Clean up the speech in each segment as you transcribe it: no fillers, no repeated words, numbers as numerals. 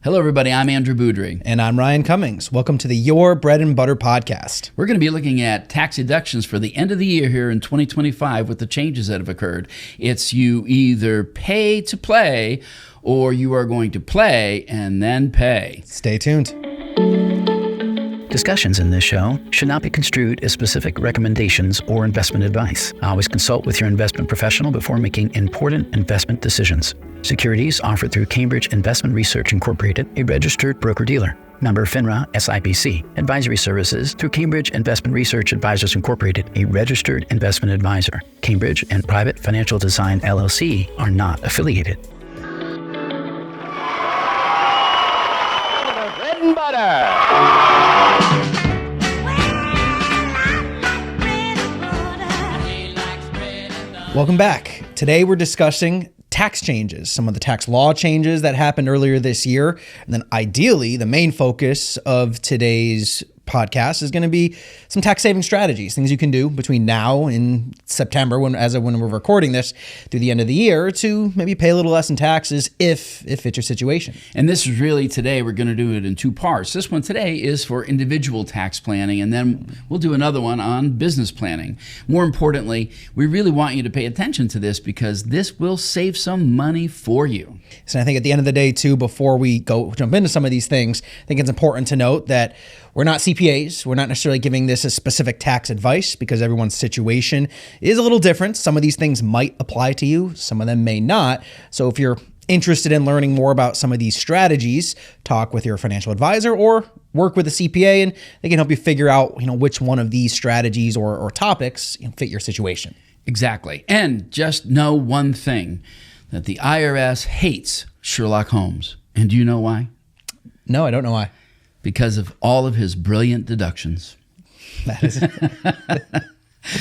Hello, everybody. I'm Andrew Boudry. And I'm Ryan Cummings. Welcome to the Your Bread and Butter podcast. We're going to be looking at tax deductions for the end of the year here in 2025 with the changes that have occurred. It's you either pay to play or you are going to play and then pay. Stay tuned. Discussions in this show should not be construed as specific recommendations or investment advice. Always consult with your investment professional before making important investment decisions. Securities offered through Cambridge Investment Research Incorporated, a registered broker-dealer. Member FINRA SIPC. Advisory services through Cambridge Investment Research Advisors Incorporated, a registered investment advisor. Cambridge and Private Financial Design LLC are not affiliated. Bread and butter. Welcome back. Today we're discussing tax changes, some of the tax law changes that happened earlier this year. And then ideally, the main focus of today's podcast is going to be some tax saving strategies, things you can do between now and September, when we're recording this, through the end of the year to maybe pay a little less in taxes if it's your situation. And this is really today, we're going to do it in two parts. This one today is for individual tax planning, and then we'll do another one on business planning. More importantly, we really want you to pay attention to this because this will save some money for you. So I think at the end of the day, too, before we jump into some of these things, I think it's important to note that we're not CPAs. We're not necessarily giving this as specific tax advice because everyone's situation is a little different. Some of these things might apply to you. Some of them may not. So if you're interested in learning more about some of these strategies, talk with your financial advisor or work with a CPA, and they can help you figure out, which one of these strategies or topics fit your situation. Exactly. And just know one thing, that the IRS hates Sherlock Holmes. And do you know why? No, I don't know why. Because of all of his brilliant deductions. That is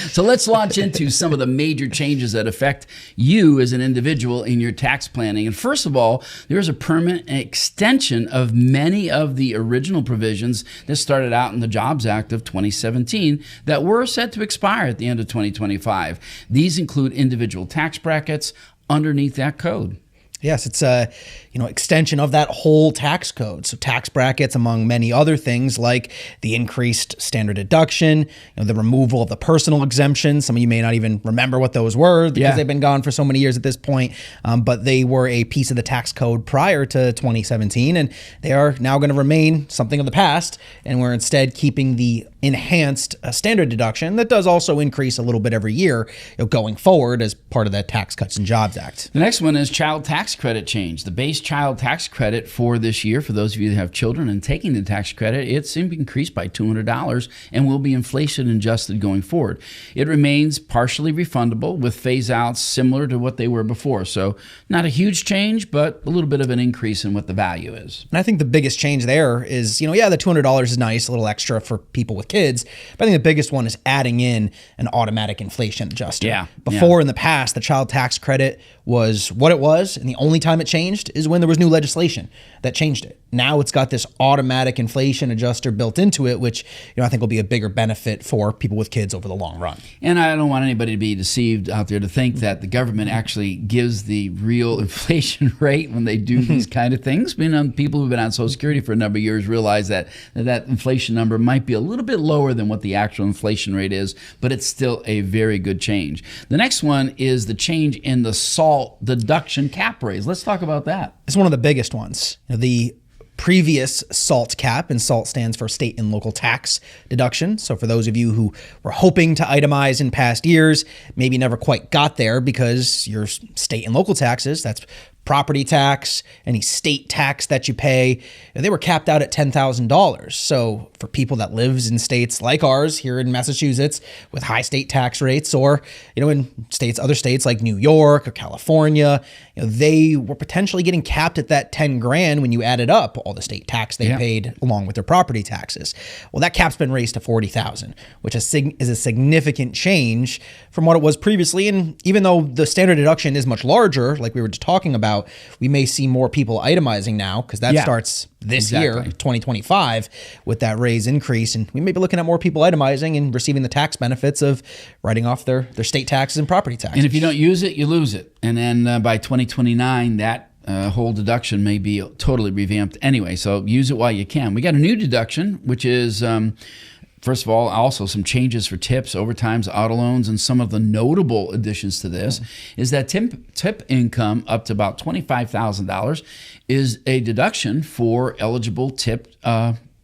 So let's launch into some of the major changes that affect you as an individual in your tax planning. And first of all, there's a permanent extension of many of the original provisions that started out in the Jobs Act of 2017 that were set to expire at the end of 2025. These include individual tax brackets underneath that code. Yes, it's a extension of that whole tax code. So tax brackets, among many other things like the increased standard deduction, the removal of the personal exemption. Some of you may not even remember what those were because they've been gone for so many years at this point. But they were a piece of the tax code prior to 2017, and they are now going to remain something of the past. And we're instead keeping the enhanced standard deduction that does also increase a little bit every year going forward as part of that Tax Cuts and Jobs Act. The next one is child tax credit change. The base child tax credit for this year, for those of you that have children and taking the tax credit, it's increased by $200 and will be inflation adjusted going forward. It remains partially refundable with phase outs similar to what they were before. So not a huge change, but a little bit of an increase in what the value is. And I think the biggest change there is, the $200 is nice, a little extra for people with kids. But I think the biggest one is adding in an automatic inflation adjuster. Before in the past, the child tax credit was what it was, and the only time it changed is when there was new legislation that changed it. Now it's got this automatic inflation adjuster built into it, which I think will be a bigger benefit for people with kids over the long run. And I don't want anybody to be deceived out there to think that the government actually gives the real inflation rate when they do these kind of things. People who've been on Social Security for a number of years realize that inflation number might be a little bit lower than what the actual inflation rate is, but it's still a very good change. The next one is the change in the SALT deduction cap raise. Let's talk about that. It's one of the biggest ones. The previous SALT cap, and SALT stands for state and local tax deduction. So for those of you who were hoping to itemize in past years, maybe never quite got there because your state and local taxes, that's property tax, any state tax that you pay, they were capped out at $10,000. So for people that lives in states like ours here in Massachusetts with high state tax rates, or in other states like New York or California, they were potentially getting capped at that 10 grand when you added up all the state tax they paid along with their property taxes. Well, that cap's been raised to 40,000, which is a significant change from what it was previously. And even though the standard deduction is much larger, like we were just talking about, we may see more people itemizing now because that starts this year, 2025, with that raise increase. And we may be looking at more people itemizing and receiving the tax benefits of writing off their state taxes and property taxes. And if you don't use it, you lose it. And then by 2029, that whole deduction may be totally revamped anyway, so use it while you can. We got a new deduction, which is, first of all, also some changes for tips, overtimes, auto loans, and some of the notable additions to this is that tip income up to about $25,000 is a deduction for eligible tip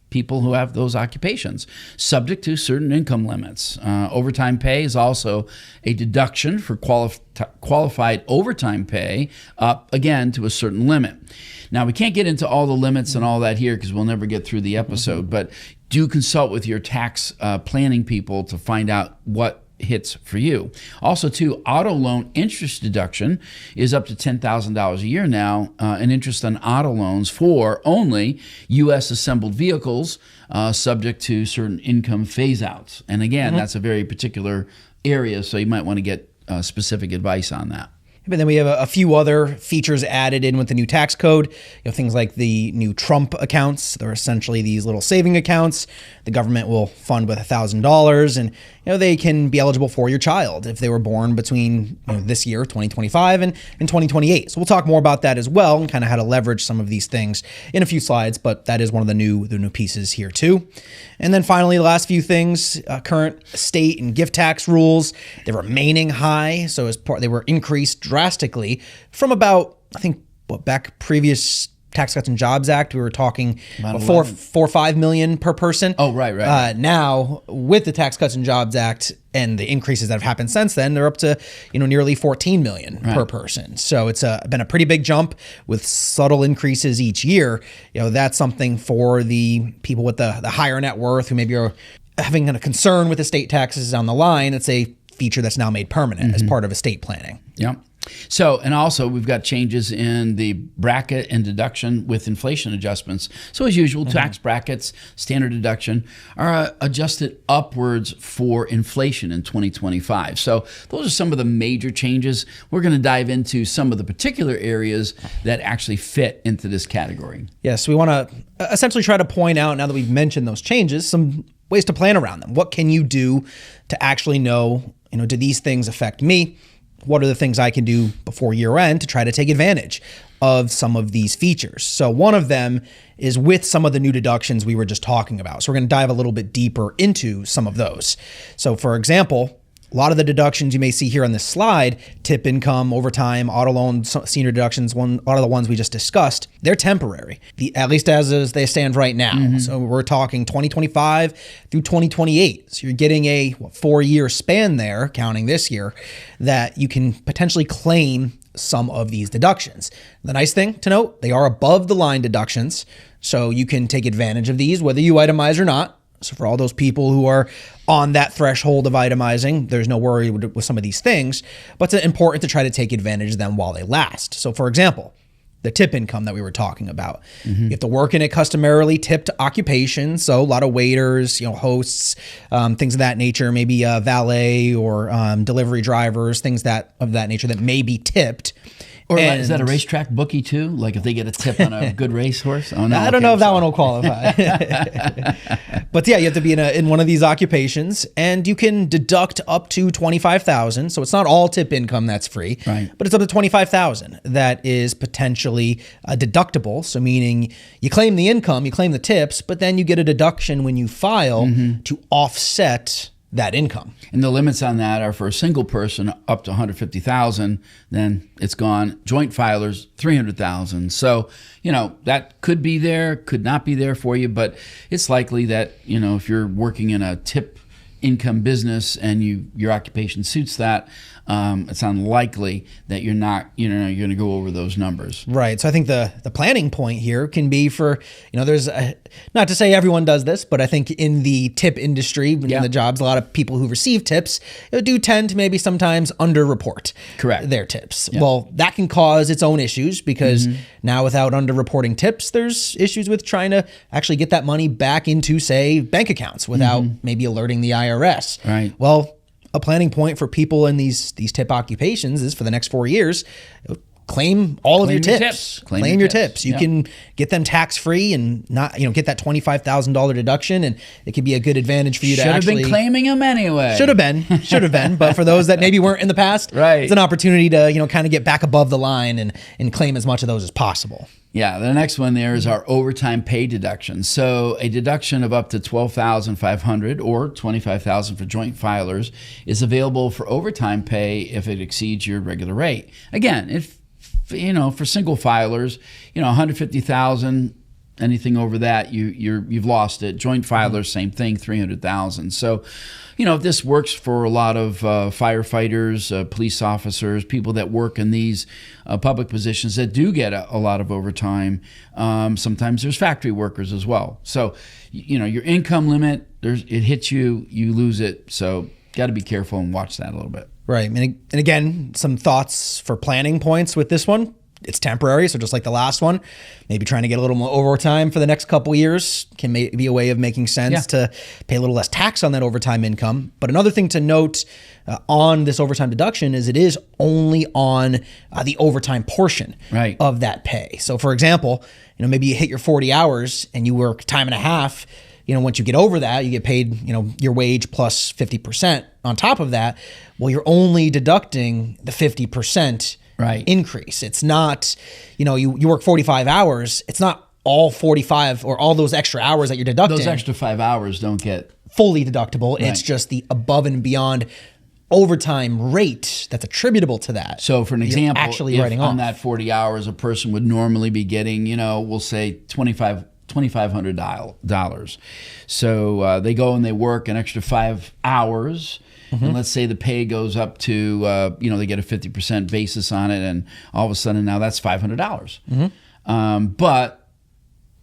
people who have those occupations, subject to certain income limits. Overtime pay is also a deduction for qualified overtime pay, up again to a certain limit. Now, we can't get into all the limits and all that here because we'll never get through the episode, but do consult with your tax planning people to find out what hits for you. Also, too, auto loan interest deduction is up to $10,000 a year now, and interest on auto loans for only U.S. assembled vehicles, subject to certain income phase-outs. And again, that's a very particular area, so you might want to get specific advice on that. But then we have a few other features added in with the new tax code. Things like the new Trump accounts. They're essentially these little saving accounts. The government will fund with $1,000, and they can be eligible for your child if they were born between this year, 2025, and 2028. So we'll talk more about that as well, and kind of how to leverage some of these things in a few slides. But that is one of the new pieces here too. And then finally, the last few things: current state and gift tax rules. They're remaining high, so they were increased drastically from about, I think, back previous Tax Cuts and Jobs Act, we were talking about 4 or 5 million per person. Oh, right. Now, with the Tax Cuts and Jobs Act and the increases that have happened since then, they're up to nearly 14 million per person. So it's been a pretty big jump with subtle increases each year. That's something for the people with the higher net worth who maybe are having a concern with estate taxes down the line. It's a feature that's now made permanent as part of estate planning. Yeah. So, and also we've got changes in the bracket and deduction with inflation adjustments. So as usual, tax brackets, standard deduction are adjusted upwards for inflation in 2025. So those are some of the major changes. We're going to dive into some of the particular areas that actually fit into this category. Yes, we want to essentially try to point out, now that we've mentioned those changes, some ways to plan around them. What can you do to actually know, do these things affect me? What are the things I can do before year end to try to take advantage of some of these features? So one of them is with some of the new deductions we were just talking about. So we're going to dive a little bit deeper into some of those. So for example, a lot of the deductions you may see here on this slide, tip income, overtime, auto loan, senior deductions, a lot of the ones we just discussed, they're temporary, at least as they stand right now. So we're talking 2025 through 2028. So you're getting a 4-year span there, counting this year, that you can potentially claim some of these deductions. The nice thing to note, they are above the line deductions, so you can take advantage of these whether you itemize or not. So for all those people who are on that threshold of itemizing, there's no worry with some of these things, but it's important to try to take advantage of them while they last. So for example, the tip income that we were talking about, you have to work in a customarily tipped occupation. So a lot of waiters, hosts, things of that nature, maybe valet or delivery drivers, things of that nature that may be tipped. Or is that a racetrack bookie too? Like if they get a tip on a good racehorse? Oh, no, I don't know if that one will qualify. But yeah, you have to be in one of these occupations, and you can deduct up to $25,000. So it's not all tip income that's free, right? But it's up to $25,000 that is potentially deductible. So meaning you claim the income, you claim the tips, but then you get a deduction when you file to offset that income. And the limits on that are for a single person up to $150,000, then it's gone. Joint filers, $300,000. So, that could be there, could not be there for you, but it's likely that, if you're working in a tip income business and your occupation suits that, it's unlikely that you're going to go over those numbers. Right. So I think the planning point here can be for, there's not to say everyone does this, but I think in the tip industry, in the jobs, a lot of people who receive tips do tend to maybe sometimes underreport their tips. Yeah. Well, that can cause its own issues because now without underreporting tips, there's issues with trying to actually get that money back into, say, bank accounts without maybe alerting the IRS. Right. Well, a planning point for people in these tip occupations is for the next 4 years, claim all of your Claim your tips. tips. Claim your tips. You Yep. can get them tax-free and not, get that $25,000 deduction, and it could be a good advantage for you Should to have actually... been claiming them anyway. Should have been. But for those that maybe weren't in the past, Right. it's an opportunity to, kind of get back above the line and claim as much of those as possible. Yeah, the next one there is our overtime pay deduction. So a deduction of up to $12,500 or $25,000 for joint filers is available for overtime pay if it exceeds your regular rate. Again, if for single filers, $150,000. Anything over that, you've lost it. Joint filers, same thing, $300,000. So, if this works for a lot of firefighters, police officers, people that work in these public positions that do get a lot of overtime, sometimes there's factory workers as well. So, your income limit, it hits you, you lose it. So, got to be careful and watch that a little bit. Right. And again, some thoughts for planning points with this one. It's temporary, so just like the last one, maybe trying to get a little more overtime for the next couple years can be a way of making sense to pay a little less tax on that overtime income. But another thing to note on this overtime deduction is it is only on the overtime portion of that pay. So for example, maybe you hit your 40 hours and you work time and a half. Once you get over that, you get paid, your wage plus 50% on top of that. Well, you're only deducting the 50% increase. It's not, you work 45 hours. It's not all 45 or all those extra hours that you're deducting. Those extra 5 hours don't get fully deductible. It's just the above and beyond overtime rate that's attributable to that. So for an example, actually if writing on off that 40 hours, a person would normally be getting, we'll say $2,500. So they go and they work an extra 5 hours. And let's say the pay goes up to, they get a 50% basis on it, and all of a sudden now that's $500. But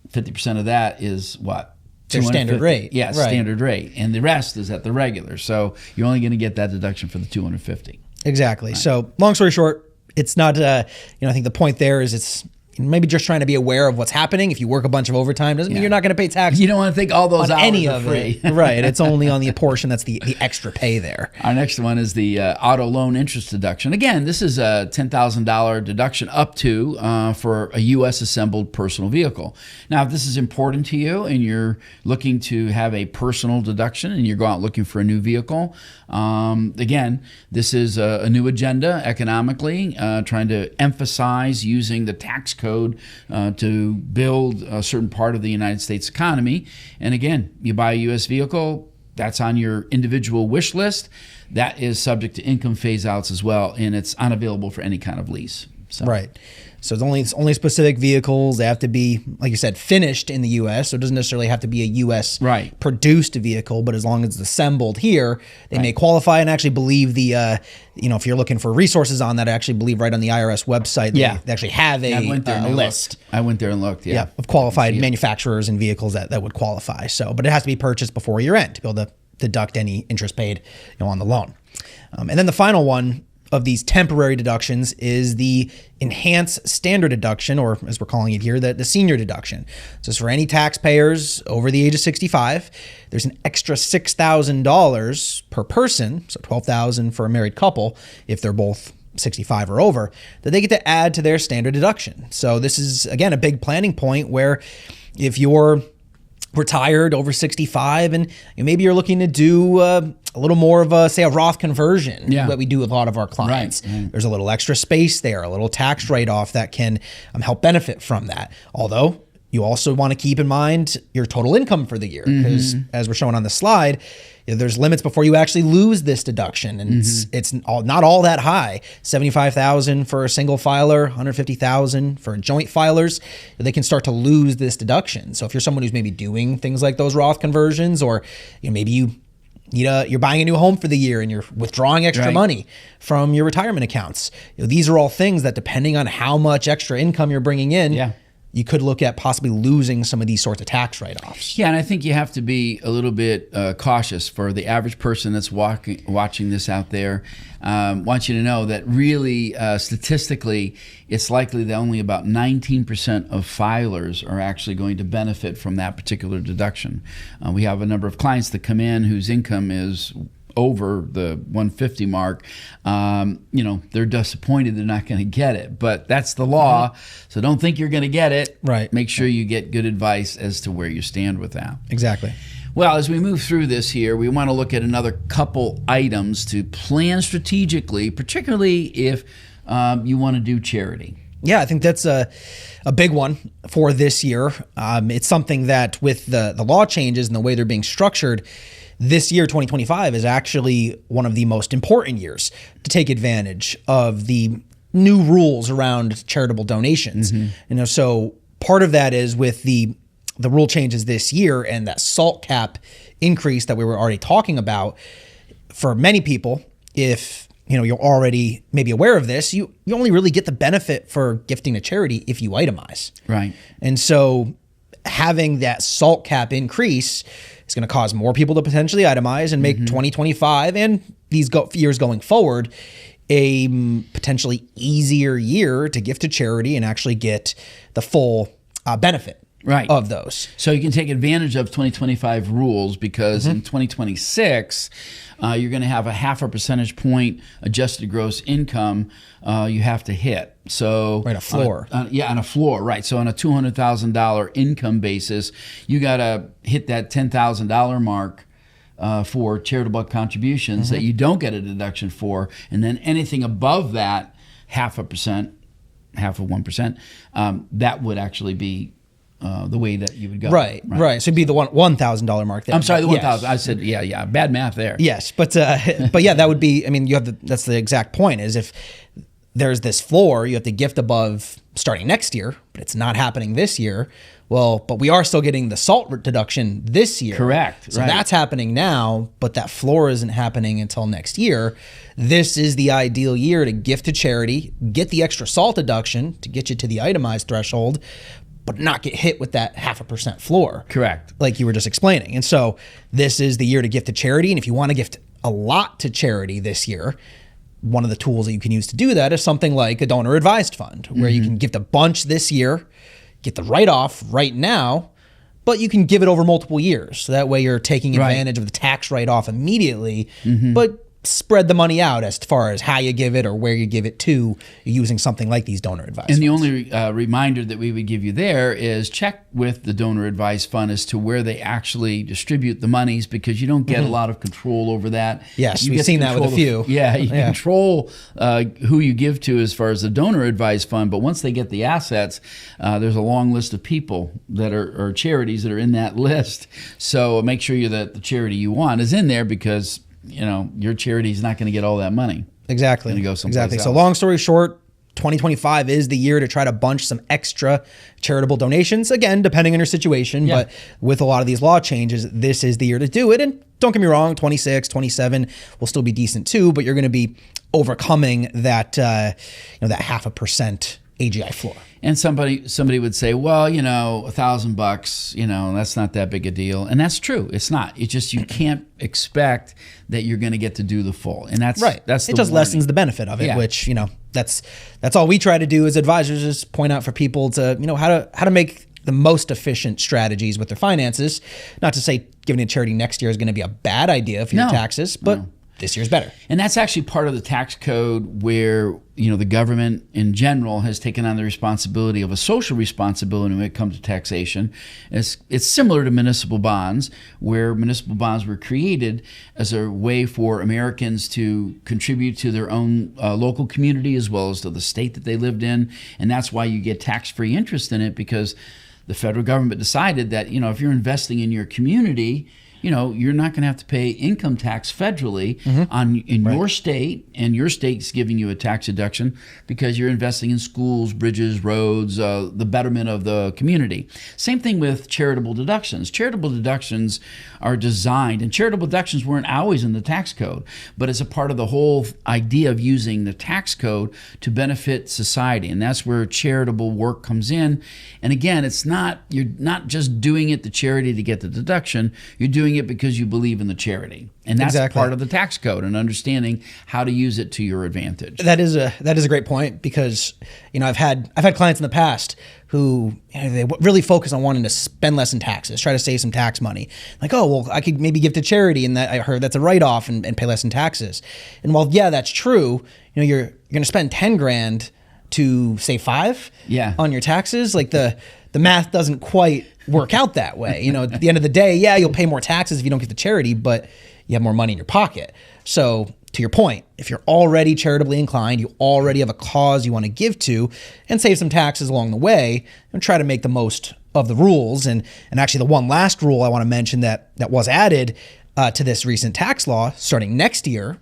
50% of that is what? Their standard rate. Yeah, standard rate. And the rest is at the regular. So you're only going to get that deduction for the $250. Exactly. Right. So long story short, it's not, I think the point there is it's maybe just trying to be aware of what's happening. If you work a bunch of overtime, doesn't mean you're not going to pay tax. You don't want to think all those hours are free. Right. It's only on the portion that's the extra pay there. Our next one is the auto loan interest deduction. Again, this is a $10,000 deduction up to for a U.S. assembled personal vehicle. Now, if this is important to you and you're looking to have a personal deduction and you're going out looking for a new vehicle, again, this is a new agenda economically, trying to emphasize using the tax code to build a certain part of the United States economy. And again, you buy a U.S. vehicle, that's on your individual wish list. That is subject to income phase outs as well, and it's unavailable for any kind of lease. So. Right. So it's only specific vehicles. They have to be, like you said, finished in the U.S. So it doesn't necessarily have to be a U.S. produced vehicle, but as long as it's assembled here, they may qualify. And actually believe the, if you're looking for resources on that, I actually believe right on the IRS website, they actually have a list. I went there and looked, of qualified manufacturers and vehicles that would qualify. So, but it has to be purchased before year end to be able to deduct any interest paid on the loan. And then the final one of these temporary deductions is the enhanced standard deduction, or as we're calling it here, the senior deduction. So it's for any taxpayers over the age of 65. There's an extra $6,000 per person, so $12,000 for a married couple if they're both 65 or over, that they get to add to their standard deduction. So this is, again, a big planning point where if you're retired over 65 and maybe you're looking to do a little more of a Roth conversion that we do with a lot of our clients. There's a little extra space there, a little tax write-off that can help benefit from that. Although you also want to keep in mind your total income for the year, because as we're showing on the slide, there's limits before you actually lose this deduction, and it's not all that high. $75,000 for a single filer, $150,000 for joint filers. They can start to lose this deduction. So if you're someone who's maybe doing things like those Roth conversions, or maybe you're buying a new home for the year and you're withdrawing extra money from your retirement accounts, these are all things that, depending on how much extra income you're bringing in, you could look at possibly losing some of these sorts of tax write-offs. Yeah, and I think you have to be a little bit cautious for the average person that's watching this out there. Want you to know that really, statistically, it's likely that only about 19% of filers are actually going to benefit from that particular deduction. We have a number of clients that come in whose income is over the 150 mark, they're disappointed they're not going to get it. But that's the law, so don't think you're going to get it. Right. Make sure you get good advice as to where you stand with that. Exactly. Well, as we move through this here, we want to look at another couple items to plan strategically, particularly if you want to do charity. Yeah, I think that's a big one for this year. It's something that with the law changes and the way they're being structured, this year, 2025, is actually one of the most important years to take advantage of the new rules around charitable donations. So part of that is with the rule changes this year and that SALT cap increase that we were already talking about. For many people, if you're already maybe aware of this, you only really get the benefit for gifting to charity if you itemize. Right. And so having that SALT cap increase is going to cause more people to potentially itemize and make 2025 and these years going forward a potentially easier year to gift to charity and actually get the full benefit of those. So you can take advantage of 2025 rules because in 2026, you're going to have a 0.5 percentage point adjusted gross income you have to hit. So a floor. On a floor, right. So on a $200,000 income basis, you got to hit that $10,000 mark for charitable contributions that you don't get a deduction for. And then anything above that, 0.5%, 1%, that would actually be the way that you would go. Right. So it'd be the $1,000 mark there. I'm sorry, the 1,000. I said, bad math there. Yes, but yeah, that would be. I mean, that's the exact point. Is if there's this floor, you have to gift above starting next year, but it's not happening this year. Well, but we are still getting the SALT deduction this year. Correct. So that's happening now, but that floor isn't happening until next year. This is the ideal year to gift to charity, get the extra SALT deduction to get you to the itemized threshold, but not get hit with that 0.5% floor. Correct. Like you were just explaining. And so this is the year to gift to charity. And if you want to gift a lot to charity this year, one of the tools that you can use to do that is something like a donor advised fund, where you can gift a bunch this year, get the write-off right now, but you can give it over multiple years. So that way you're taking advantage of the tax write-off immediately, but spread the money out as far as how you give it or where you give it to, using something like these donor advised funds. And the only reminder that we would give you there is check with the donor advised fund as to where they actually distribute the monies, because you don't get a lot of control over that. Yes, you we've seen that with a few. You control who you give to as far as the donor advised fund, but once they get the assets, there's a long list of people that are charities that are in that list. So make sure that the charity you want is in there, because your charity is not going to get all that money. Exactly. It's going to go someplace else. So long story short, 2025 is the year to try to bunch some extra charitable donations. Again, depending on your situation, but with a lot of these law changes, this is the year to do it. And don't get me wrong, 26, 27 will still be decent too, but you're going to be overcoming that, that 0.5% AGI floor. And somebody would say, well, $1,000, that's not that big a deal. And that's true. It's not. It's just you can't expect that you're going to get to do the full. And that's right. That's it just lessens the benefit of it, which, that's all we try to do as advisors, is point out for people to, how to make the most efficient strategies with their finances. Not to say giving a charity next year is going to be a bad idea for your taxes, but this year's better. And that's actually part of the tax code where, the government in general has taken on the responsibility of a social responsibility when it comes to taxation. It's similar to municipal bonds, where municipal bonds were created as a way for Americans to contribute to their own local community as well as to the state that they lived in. And that's why you get tax-free interest in it, because the federal government decided that, if you're investing in your community, you're not going to have to pay income tax federally in your state, and your state's giving you a tax deduction because you're investing in schools, bridges, roads, the betterment of the community. Same thing with charitable deductions. Charitable deductions are designed, and charitable deductions weren't always in the tax code, but it's a part of the whole idea of using the tax code to benefit society, and that's where charitable work comes in. And again, you're not just doing it to charity to get the deduction, you're doing doing it because you believe in the charity. And that's Exactly. part of the tax code and understanding how to use it to your advantage. That is a great point, because I've had clients in the past who they really focus on wanting to spend less in taxes, try to save some tax money. Like, oh well, I could maybe give to charity, and that I heard that's a write-off and pay less in taxes. And while that's true, you're going to spend 10 grand to save 5 on your taxes. Like the math doesn't quite work out that way. At the end of the day, you'll pay more taxes if you don't give to charity, but you have more money in your pocket. So to your point, if you're already charitably inclined, you already have a cause you want to give to and save some taxes along the way, and try to make the most of the rules. And actually the one last rule I want to mention that was added to this recent tax law starting next year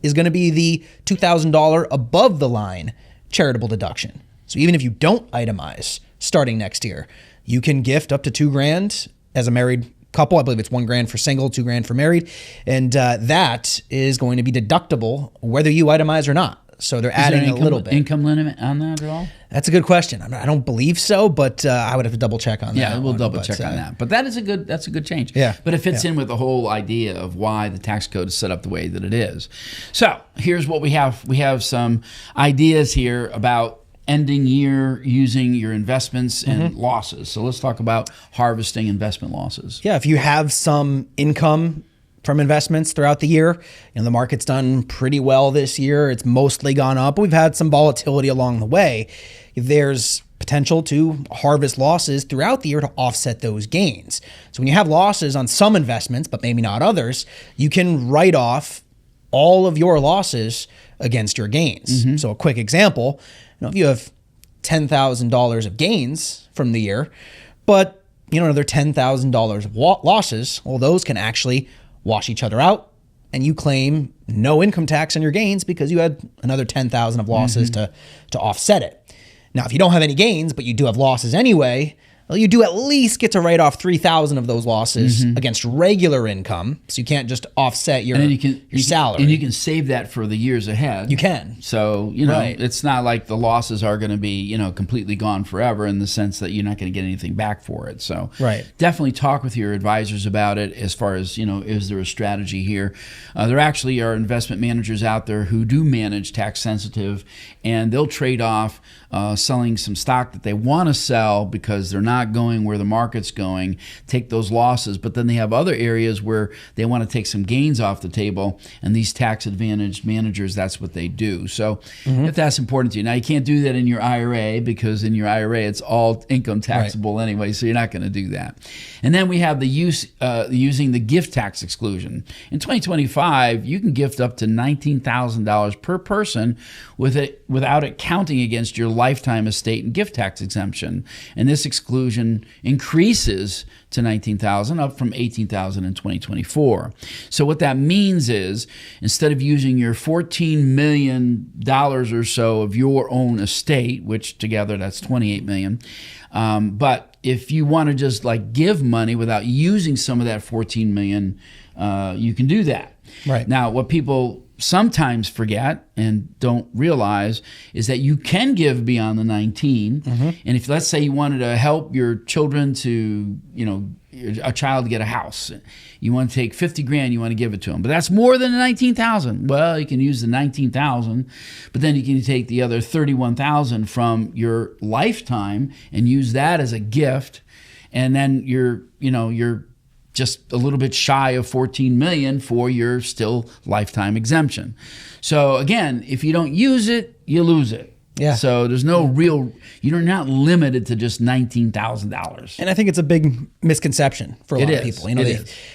is going to be the $2,000 above the line charitable deduction. So even if you don't itemize starting next year, you can gift up to $2,000 as a married couple. I believe it's $1,000 for single, $2,000 for married. And that is going to be deductible whether you itemize or not. So they're adding a little bit. Income limit on that at all? That's a good question. I don't believe so, but I would have to double check on that. Yeah, we'll double check on that. But that's a good change. Yeah. But it fits in with the whole idea of why the tax code is set up the way that it is. So here's what we have. We have some ideas here about ending year using your investments and losses. So let's talk about harvesting investment losses. Yeah, if you have some income from investments throughout the year, the market's done pretty well this year. It's mostly gone up. We've had some volatility along the way. There's potential to harvest losses throughout the year to offset those gains. So when you have losses on some investments, but maybe not others, you can write off all of your losses against your gains. So a quick example, if you have $10,000 of gains from the year, but another $10,000 of losses, well, those can actually wash each other out, and you claim no income tax on your gains because you had another $10,000 of losses to offset it. Now, if you don't have any gains, but you do have losses anyway, well, you do at least get to write off 3,000 of those losses against regular income. So you can't just offset your salary. And you can save that for the years ahead. You can. So, it's not like the losses are going to be, completely gone forever in the sense that you're not going to get anything back for it. So definitely talk with your advisors about it as far as, is there a strategy here? There actually are investment managers out there who do manage tax sensitive, and they'll trade off selling some stock that they want to sell because they're not going where the market's going, take those losses, but then they have other areas where they want to take some gains off the table, and these tax advantaged managers, that's what they do. So if that's important to you. Now, you can't do that in your IRA because in your IRA it's all income taxable anyway, so you're not going to do that. And then we have the using the gift tax exclusion. In 2025, you can gift up to $19,000 per person without it counting against your lifetime estate and gift tax exemption. And this exclusion increases to $19,000, up from $18,000 in 2024. So what that means is, instead of using your $14 million or so of your own estate, which together that's $28 million, but if you want to just give money without using some of that $14 million, you can do that. Right. Now, what people sometimes forget and don't realize is that you can give beyond the 19. And if, let's say, you wanted to help your children to, a child get a house, you want to take $50,000, you want to give it to them, but that's more than the 19,000. Well, you can use the 19,000, but then you can take the other 31,000 from your lifetime and use that as a gift, and then you're just a little bit shy of 14 million for your still lifetime exemption. So again, if you don't use it, you lose it. Yeah. So there's no real, you're not limited to just $19,000. And I think it's a big misconception for a lot of people.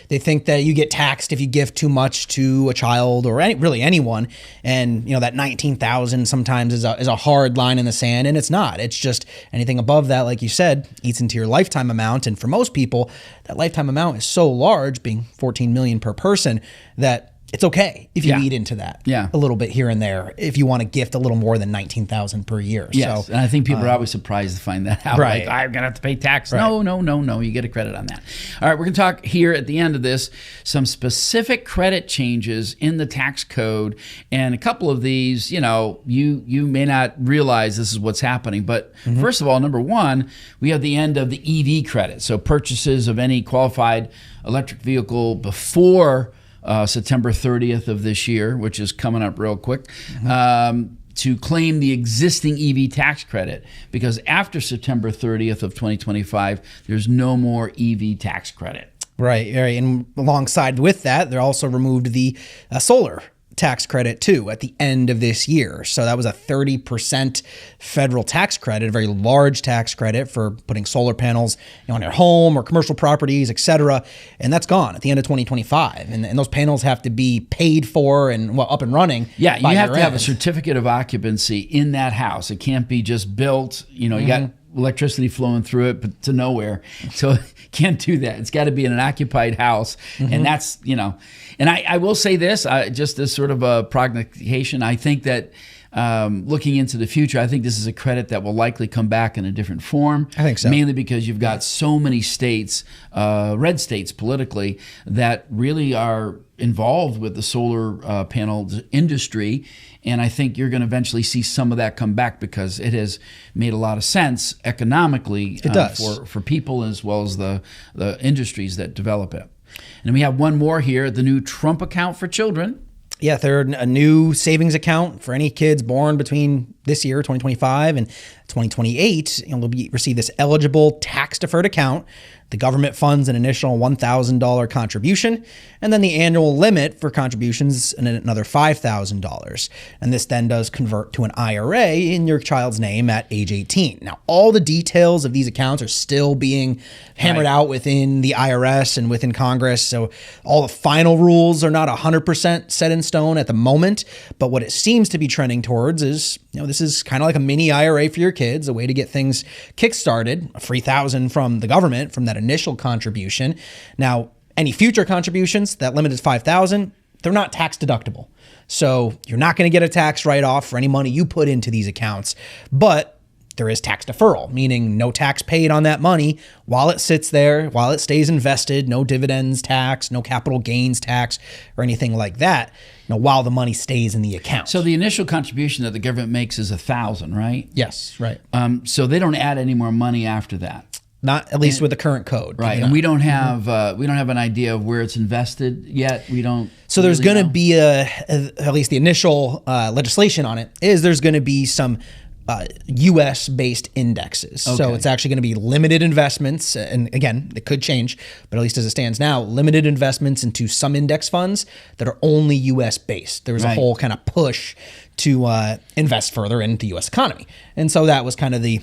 They think that you get taxed if you give too much to a child or really anyone, and that 19,000 sometimes is a hard line in the sand, and it's not. It's just anything above that, like you said, eats into your lifetime amount. And for most people, that lifetime amount is so large, being 14 million per person, that it's okay if you Yeah. eat into that Yeah. a little bit here and there if you want to gift a little more than $19,000 per year. Yes, So and I think people are always surprised to find that out. Right. Like, I'm going to have to pay tax. No, you get a credit on that. All right, we're going to talk here at the end of this some specific credit changes in the tax code, and a couple of these, you may not realize this is what's happening. But first of all, number one, we have the end of the EV credit. So purchases of any qualified electric vehicle before September 30th of this year, which is coming up real quick, to claim the existing EV tax credit, because after September 30th of 2025, there's no more EV tax credit. Right. And alongside with that, they also removed the solar tax credit too at the end of this year. So that was a 30% federal tax credit, a very large tax credit for putting solar panels on your home or commercial properties, et cetera. And that's gone at the end of 2025. And those panels have to be paid for and up and running. Yeah, you have to have a year-end. certificate of occupancy in that house. It can't be just built, you got electricity flowing through it, but to nowhere. So can't do that. It's got to be in an occupied house. And that's, and I will say this, just as sort of a prognostication, I think that looking into the future, I think this is a credit that will likely come back in a different form. I think so. Mainly because you've got so many states, red states politically, that really are involved with the solar panel industry. And I think you're going to eventually see some of that come back because it has made a lot of sense economically It does. for people as well as the industries that develop it. And we have one more here, the new Trump account for children. Yeah, they're a new savings account for any kids born between this year, 2025, and 2028. They'll receive this eligible tax-deferred account. The government funds an initial $1,000 contribution, and then the annual limit for contributions another $5,000. And this then does convert to an IRA in your child's name at age 18. Now, all the details of these accounts are still being hammered out within the IRS and within Congress. So all the final rules are not 100% set in stone at the moment. But what it seems to be trending towards is, this is kind of like a mini IRA for your kids, a way to get things kickstarted, a free $1,000 from the government from that initial contribution. Now, any future contributions, that limit is $5,000, they're not tax deductible. So you're not going to get a tax write-off for any money you put into these accounts, but there is tax deferral, meaning no tax paid on that money while it sits there, while it stays invested, no dividends tax, no capital gains tax, or anything like that, while the money stays in the account. So the initial contribution that the government makes is $1,000, right? Yes, right. So they don't add any more money after that. Not at least with the current code. Right. And we don't have an idea of where it's invested yet. We don't. So there's really going to know. be at least the initial legislation on it is there's going to be some U.S.-based indexes. Okay. So it's actually going to be limited investments. And again, it could change, but at least as it stands now, limited investments into some index funds that are only U.S.-based. There was a Right. whole kind of push to invest further into the U.S. economy. And so that was kind of the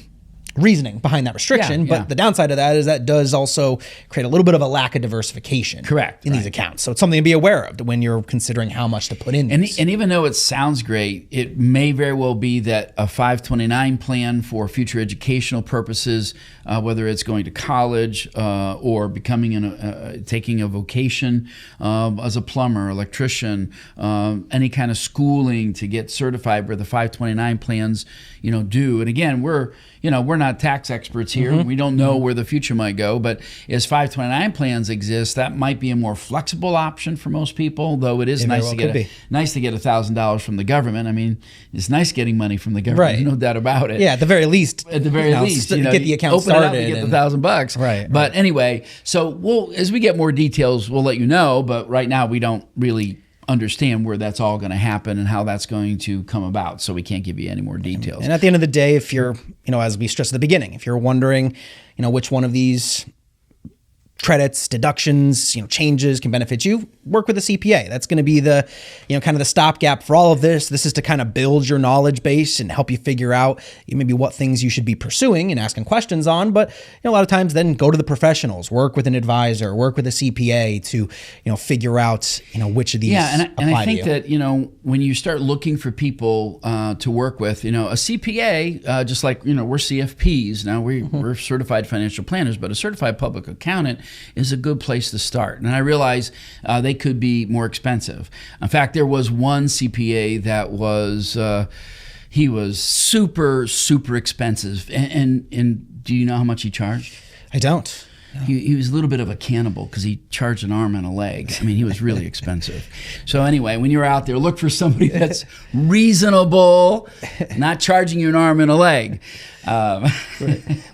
reasoning behind that restriction. Yeah. But the downside of that is that does also create a little bit of a lack of diversification Correct, in these right. accounts. So it's something to be aware of when you're considering how much to put in. And these. even though it sounds great, it may very well be that a 529 plan for future educational purposes, whether it's going to college or becoming taking a vocation as a plumber, electrician, any kind of schooling to get certified, where the 529 plans, do. And again, we're not tax experts here. Mm-hmm. We don't know where the future might go, but as 529 plans exist, that might be a more flexible option for most people, though it is It very nice well to could get be. nice to get $1,000 from the government. I mean, it's nice getting money from the government. Right. There's no doubt about it. Yeah, at the very least. At the very least, get the account open it up started. and get and- the $1,000. Right, But anyway, so as we get more details, we'll let you know. But right now, we don't really understand where that's all going to happen and how that's going to come about. So we can't give you any more details. And at the end of the day, if you're, as we stressed at the beginning, if you're wondering, which one of these credits, deductions, changes can benefit you, work with a CPA. That's going to be the, kind of the stopgap for all of this. This is to kind of build your knowledge base and help you figure out maybe what things you should be pursuing and asking questions on. But a lot of times then go to the professionals, work with an advisor, work with a CPA to, figure out, which of these and I think to you. that, when you start looking for people to work with, a CPA, just like, we're CFPs. Now we're certified financial planners, but a certified public accountant is a good place to start. And I realize they could be more expensive. In fact, there was one CPA that was he was super, super expensive. And do you know how much he charged? I don't. He was a little bit of a cannibal because he charged an arm and a leg. I mean, he was really expensive. So anyway, when you're out there, look for somebody that's reasonable, not charging you an arm and a leg. Right.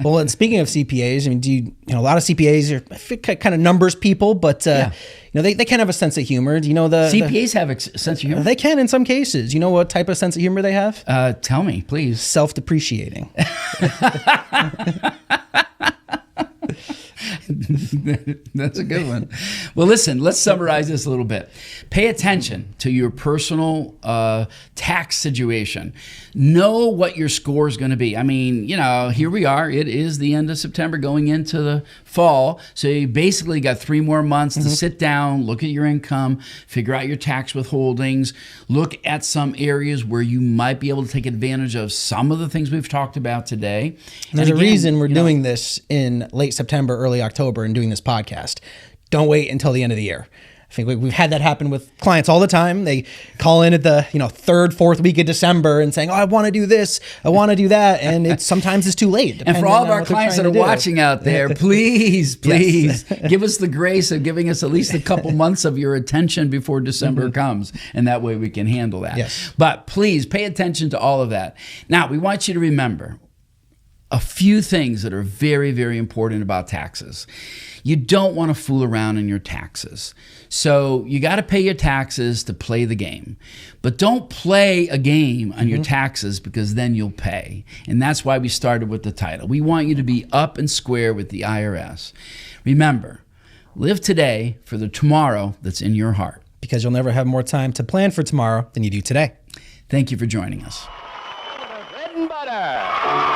Well, and speaking of CPAs, I mean, you know, a lot of CPAs are kind of numbers people, but you know, they can have a sense of humor. Do you know CPAs have a sense of humor? They can in some cases. You know what type of sense of humor they have? Tell me, please. Self-depreciating. That's a good one. Well, listen, let's summarize this a little bit. Pay attention to your personal tax situation. Know what your score is going to be. I mean, you know, here we are. It is the end of September going into the fall. So you basically got 3 more months to sit down, look at your income, figure out your tax withholdings, look at some areas where you might be able to take advantage of some of the things we've talked about today. And there's a reason we're doing this in late September, early October, and doing this podcast. Don't wait until the end of the year. I think we've had that happen with clients all the time. They call in at the 3rd, 4th week of December and saying, "Oh, I want to do this, I want to do that," and sometimes it's too late. And for all of our clients that are watching out there, please give us the grace of giving us at least a couple months of your attention before December comes, and that way we can handle that. Yes. But please pay attention to all of that. Now, we want you to remember a few things that are very, very important about taxes. You don't want to fool around in your taxes. So you got to pay your taxes to play the game. But don't play a game on your taxes, because then you'll pay. And that's why we started with the title. We want you to be up and square with the IRS. Remember, live today for the tomorrow that's in your heart. Because you'll never have more time to plan for tomorrow than you do today. Thank you for joining us. Bread and butter.